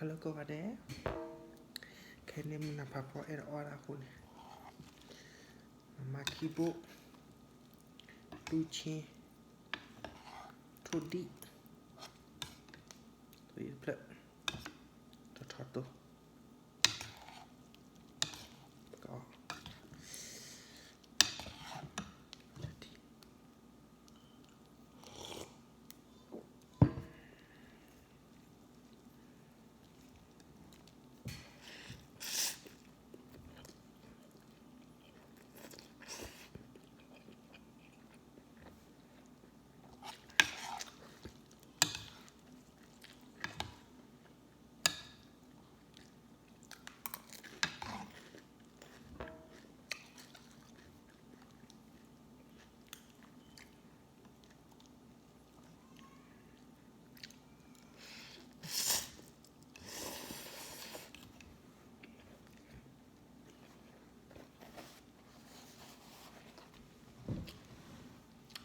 Halo kau ada? Kayaknya menapa era orang aku ni. Makibo, Luci, Tudi, tu je pula. Tu. Kau. Jadi.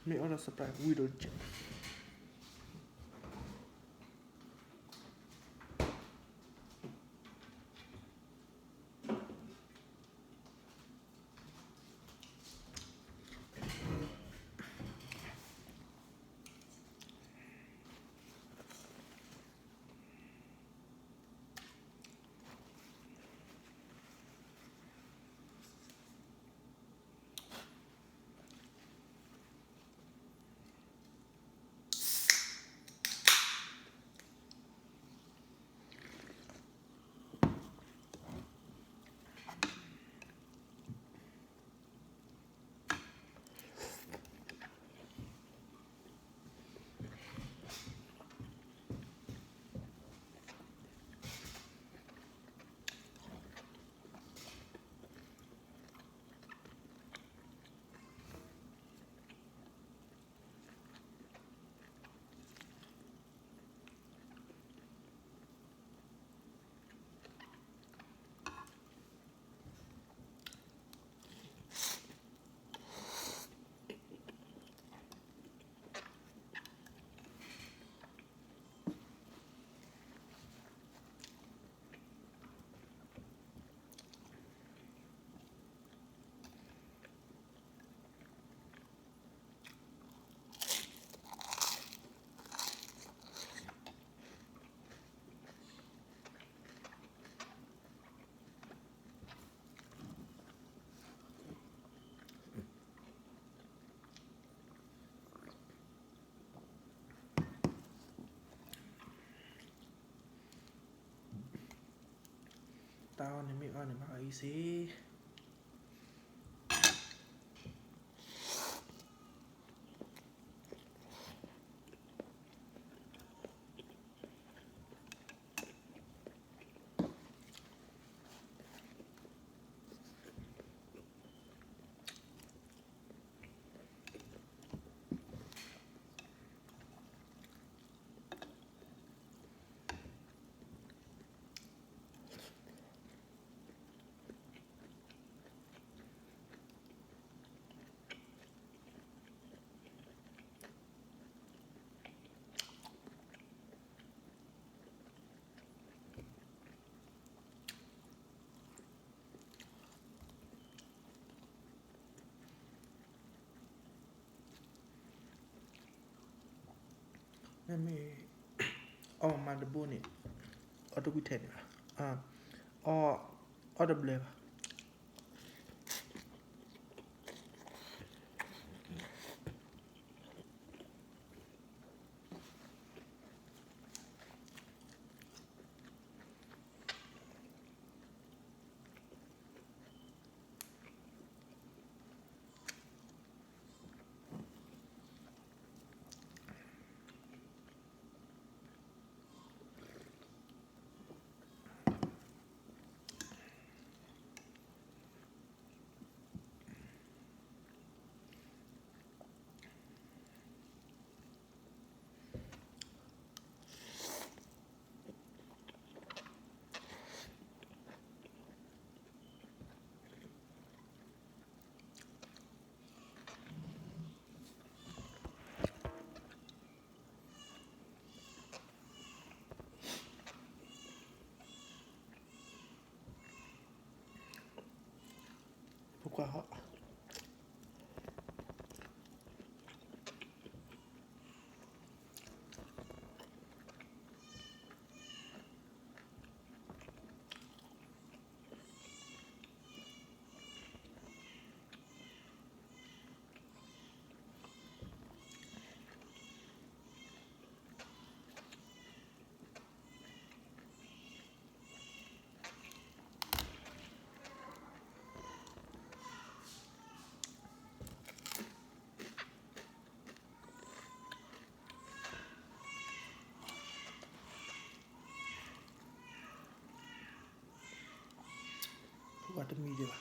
Make orang surprise widow je. Tahu ni make orang makan isi. Ni oh mana boni. Ada kuiten lah. Oh ada boleh lah. watermelon.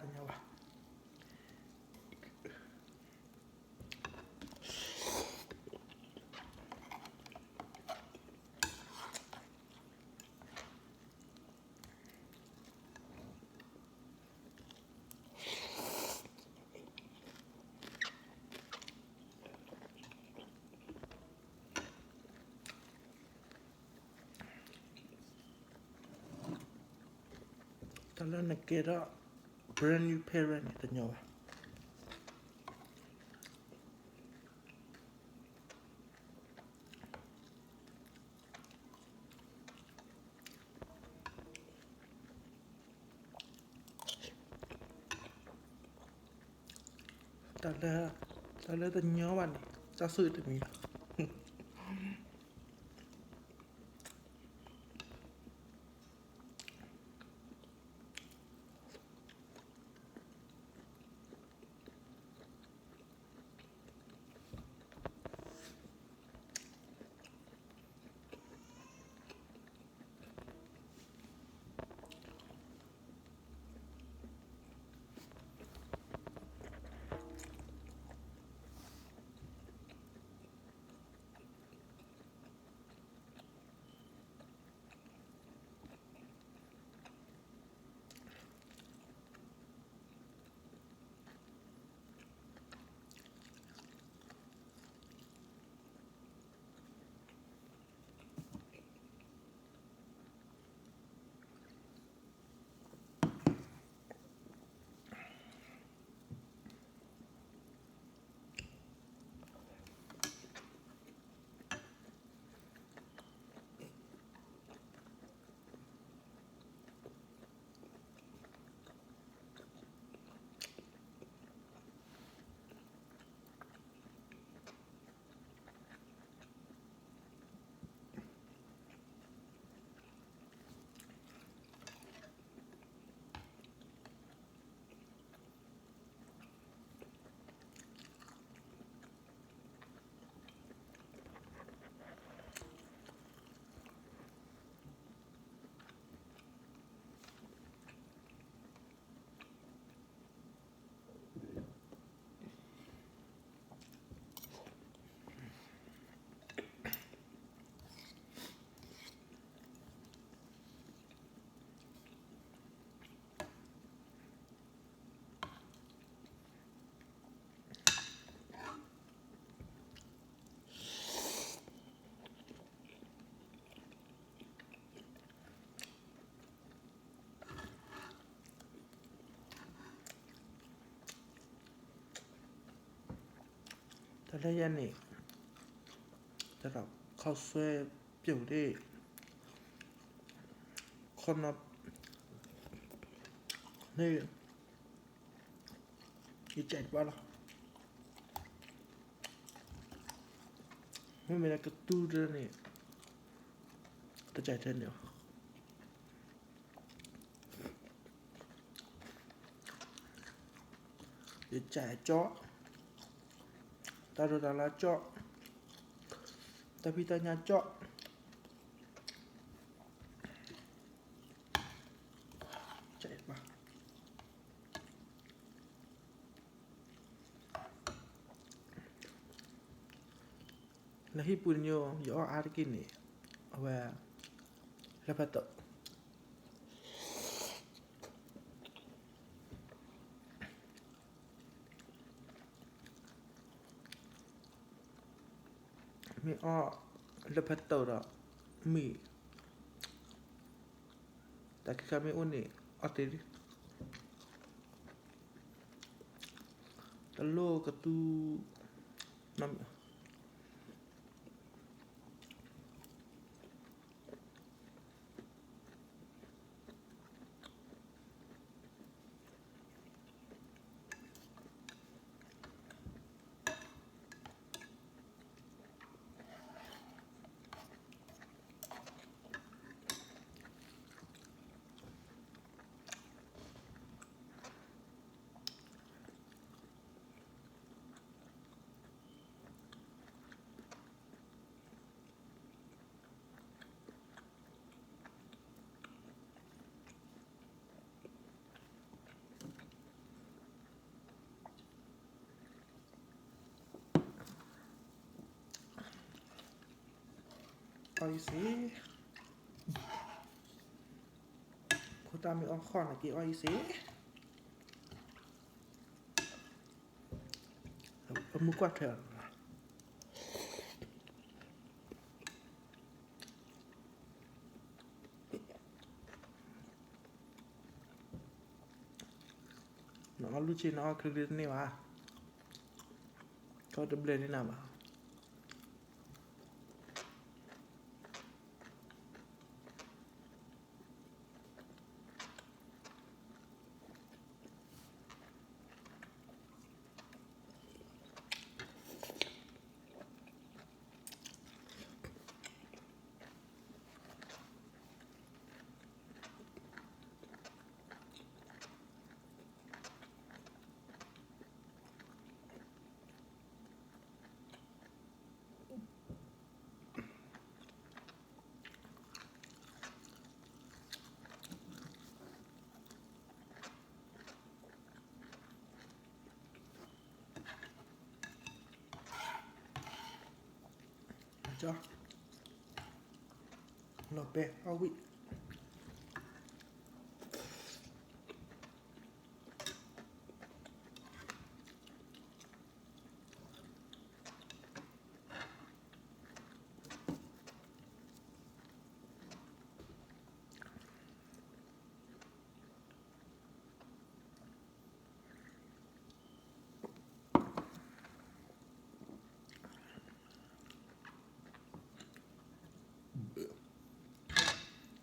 Ternyata. Kalian nak kira brand new parent ternyata. Tala ternyata ni, sasut demi. Tala yang ni, terap kau suai piu deh. Kau nak ni, ikat bala. Mungkin nak ketu dah ni, terjadi ni. Ikat cok, taruh dalam cok, tapi tanya cok. Ikat apa? Lahi punyo, yo arki ni, awak lepas tu. mi o le petto da mi tapi kami unik otiri telur ketu nam oi xí cô ta mi o khon là kia oi xí mua quạt thở nó lu chi nó cứ này mà có đâm lên thế nào mà cho lột bè ao vị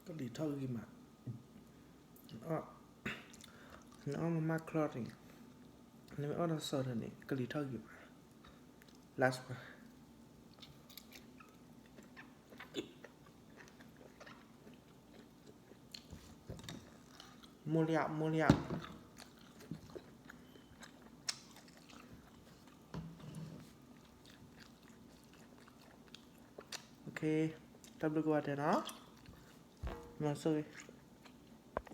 có đi thôi gì mà nó mà clot này nếu mà nó sợ này có đi thôi gì mà last one mua liạo ok tập được qua thế nó mà rồi